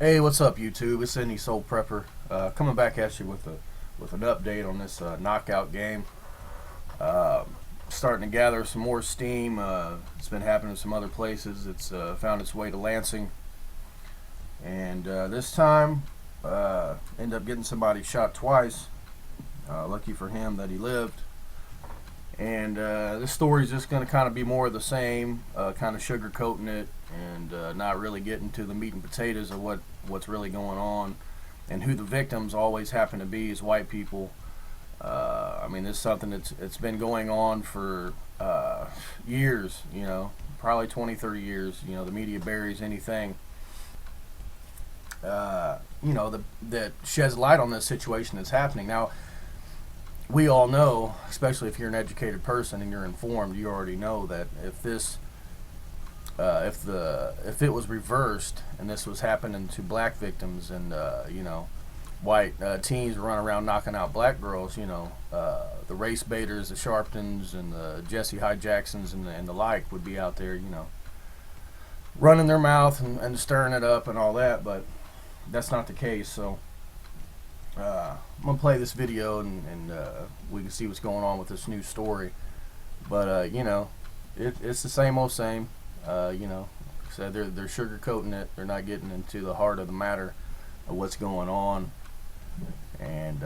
Hey, what's up, YouTube? It's Any Soul Prepper coming back at you with an update on this knockout game. Uh, Starting to gather some more steam. It's been happening in some other places. It's found its way to Lansing, and this time ended up getting somebody shot twice. Lucky for him that he lived. And this story is just going to kind of be more of the same, kind of sugarcoating it, and not really getting to the meat and potatoes of what's really going on, and who the victims always happen to be is white people. I mean, this is something it's been going on for years, probably 20, 30 years. The media buries anything, that sheds light on this situation that's happening. Now, we all know, especially if you're an educated person and you're informed, you already know that if it was reversed and this was happening to black victims, and white teens run around knocking out black girls, the race baiters, the Sharptons, and the Jesse Hyde Jacksons and the like would be out there, running their mouth and stirring it up and all that. But that's not the case. So I'm gonna play this video, and we can see what's going on with this new story. But it's the same old same. So they're sugarcoating it. They're not getting into the heart of the matter of what's going on. And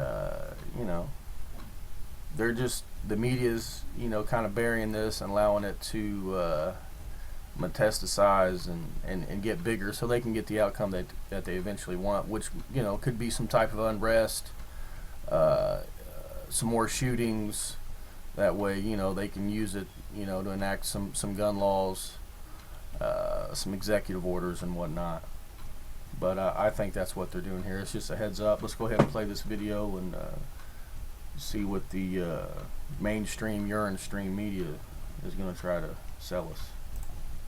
they're just, the media's kind of burying this and allowing it to metastasize and get bigger, so they can get the outcome that they eventually want, which could be some type of unrest, some more shootings. That way they can use it to enact some gun laws, some executive orders and whatnot. But I think that's what they're doing here. It's just a heads up. Let's go ahead and play this video and see what the mainstream urine stream media is going to try to sell us.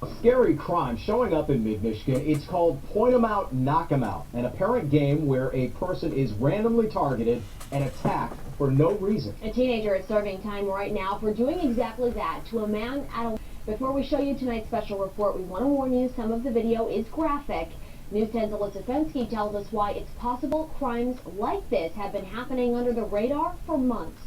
A scary crime showing up in mid-Michigan. It's called Point 'em Out, Knock 'em Out, an apparent game where a person is randomly targeted and attacked for no reason. A teenager is serving time right now for doing exactly that to a man at a... Before we show you tonight's special report, we want to warn you some of the video is graphic. News 10's Alyssa Fensky tells us why it's possible crimes like this have been happening under the radar for months.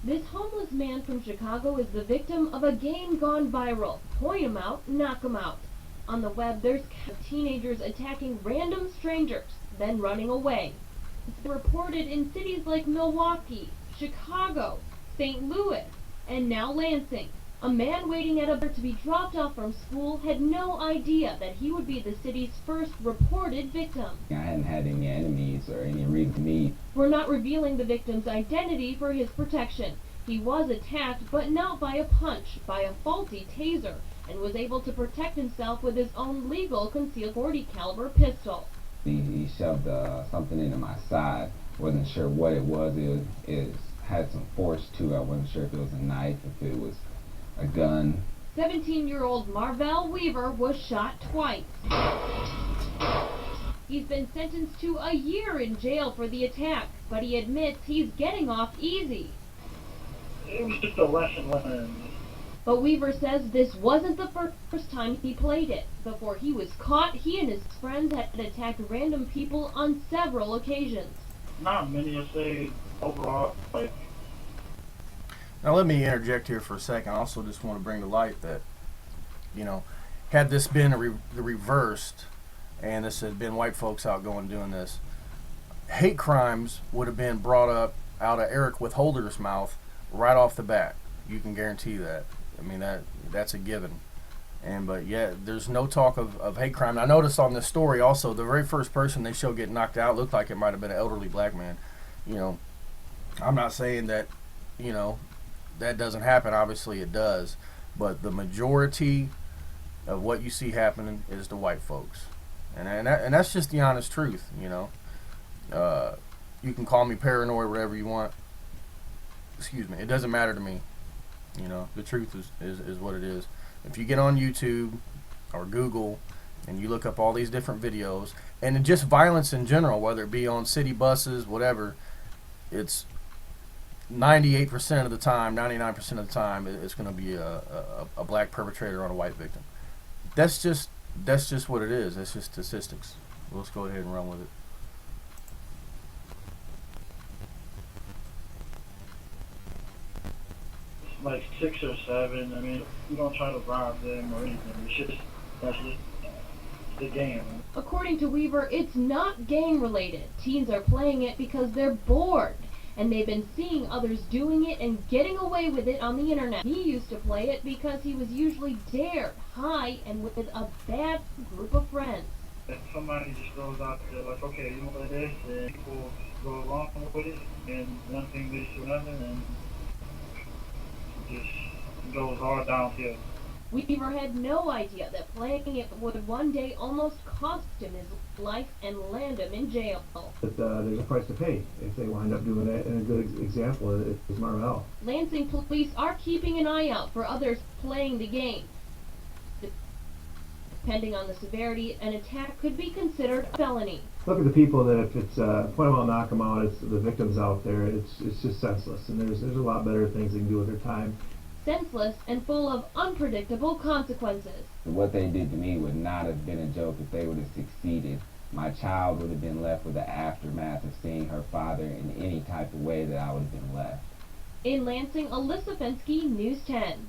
This homeless man from Chicago is the victim of a game gone viral. Point 'em out, knock 'em out. On the web, there's teenagers attacking random strangers, then running away. It's been reported in cities like Milwaukee, Chicago, St. Louis, and now Lansing. A man waiting at a bar to be dropped off from school had no idea that he would be the city's first reported victim. I hadn't had any enemies or any reason to me. We're not revealing the victim's identity for his protection. He was attacked, but not by a punch, by a faulty taser, and was able to protect himself with his own legal concealed .40 caliber pistol. He shoved something into my side. Wasn't sure what it was. It had some force to it. I wasn't sure if it was a knife, if it was a gun. 17-year-old Marvell Weaver was shot twice. He's been sentenced to a year in jail for the attack, but he admits he's getting off easy. It was just a lesson learned. But Weaver says this wasn't the first time he played it. Before he was caught, he and his friends had attacked random people on several occasions. Not many, I say, overall. Like, Now let me interject here for a second. I also just want to bring to light that, had this been reversed, and this had been white folks out doing this, hate crimes would have been brought up out of Eric Withholder's mouth right off the bat. You can guarantee that. I mean, that's a given. But yet there's no talk of hate crime. And I noticed on this story also, the very first person they show get knocked out looked like it might have been an elderly black man. I'm not saying that that doesn't happen. Obviously it does, but the majority of what you see happening is the white folks, and that's just the honest truth. You can call me paranoid, whatever you want. Excuse me. It doesn't matter to me. The truth is what it is. If you get on YouTube or Google and you look up all these different videos, and just violence in general, whether it be on city buses, whatever, it's 98% of the time, 99% of the time, it's going to be a black perpetrator on a white victim. That's just what it is. That's just statistics. Let's go ahead and run with it. Like 6 or 7. I mean, you don't try to rob them or anything. It's just that's just the game. According to Weaver, it's not gang related. Teens are playing it because they're bored, and they've been seeing others doing it and getting away with it on the internet. He used to play it because he was usually dared, high, and with a bad group of friends. If somebody just goes out there like, okay, you want this, and people go along with it, and nothing leads to nothing, and just goes all downhill. Weaver had no idea that playing it would one day almost cost him his life and land him in jail. But there's a price to pay if they wind up doing that, and a good example is Marvell. Lansing police are keeping an eye out for others playing the game. Depending on the severity, an attack could be considered a felony. Look at the people that if it's point them out, knock them out, it's the victims out there, it's just senseless, and there's a lot better things they can do with their time. Senseless and full of unpredictable consequences. What they did to me would not have been a joke if they would have succeeded. My child would have been left with the aftermath of seeing her father in any type of way that I would have been left. In Lansing, Alyssa Fensky, News 10.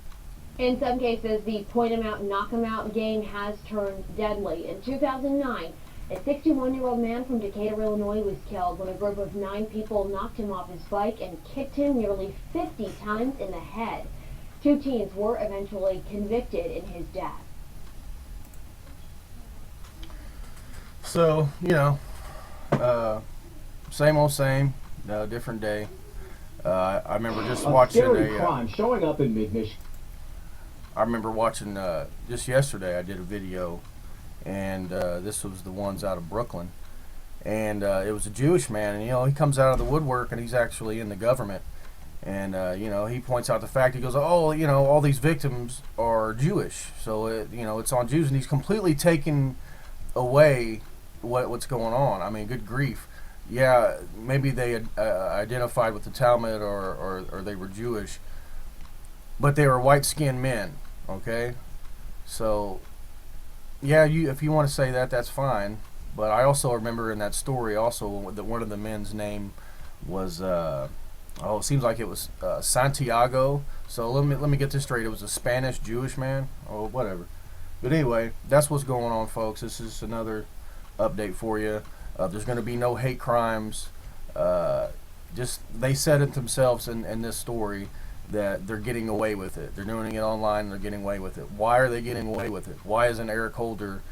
In some cases, the point 'em out, knock 'em out game has turned deadly. In 2009, a 61-year-old man from Decatur, Illinois was killed when a group of 9 people knocked him off his bike and kicked him nearly 50 times in the head. 2 teens were eventually convicted in his death. So, same old same, different day. I remember just watching scary crime showing up in mid-Michigan. I remember watching just yesterday. I did a video, and this was the ones out of Brooklyn, and it was a Jewish man, and he comes out of the woodwork, and he's actually in the government, and he points out the fact. He goes, oh, all these victims are Jewish, so it's on Jews, and he's completely taken away what's going on. I mean, good grief. Yeah, maybe they had, identified with the Talmud or they were Jewish, but they were white-skinned men, okay? So, yeah, if you want to say that, that's fine. But I also remember in that story also that one of the men's name was, it seems like it was Santiago. So let me get this straight. It was a Spanish Jewish man. Oh, whatever. But anyway, that's what's going on, folks. This is another update for you. There's going to be no hate crimes. They said it themselves in this story that they're getting away with it. They're doing it online and they're getting away with it. Why are they getting away with it? Why isn't Eric Holder,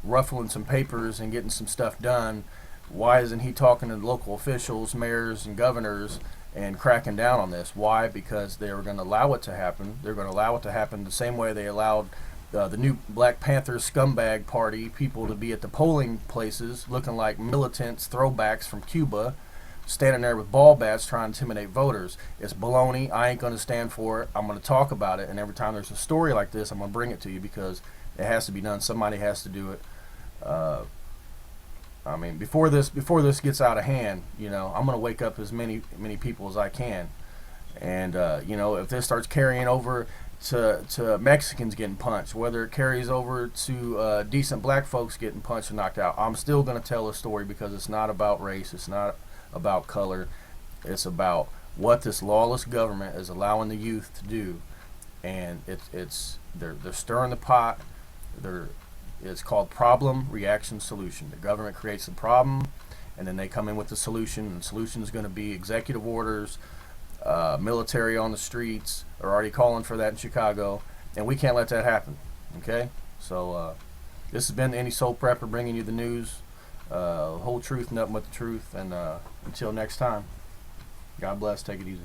ruffling some papers and getting some stuff done? Why isn't he talking to local officials, mayors, and governors and cracking down on this? Why? Because they were going to allow it to happen. They're going to allow it to happen the same way they allowed the new Black Panther scumbag party people to be at the polling places looking like militants, throwbacks from Cuba, standing there with ball bats trying to intimidate voters. It's baloney. I ain't going to stand for it. I'm going to talk about it, and every time there's a story like this, I'm going to bring it to you because it has to be done. Somebody has to do it. I mean, before this gets out of hand, I'm going to wake up as many people as I can, and if this starts carrying over to Mexicans getting punched, whether it carries over to decent black folks getting punched and knocked out, I'm still going to tell a story because it's not about race. It's not about color. It's about what this lawless government is allowing the youth to do, and they're stirring the pot. It's called problem, reaction, solution. The government creates the problem, and then they come in with the solution. And the solution is going to be executive orders, military on the streets. They're already calling for that in Chicago, and we can't let that happen. Okay? So this has been Any Soul Prepper bringing you the news, whole truth, nothing but the truth. And until next time, God bless. Take it easy.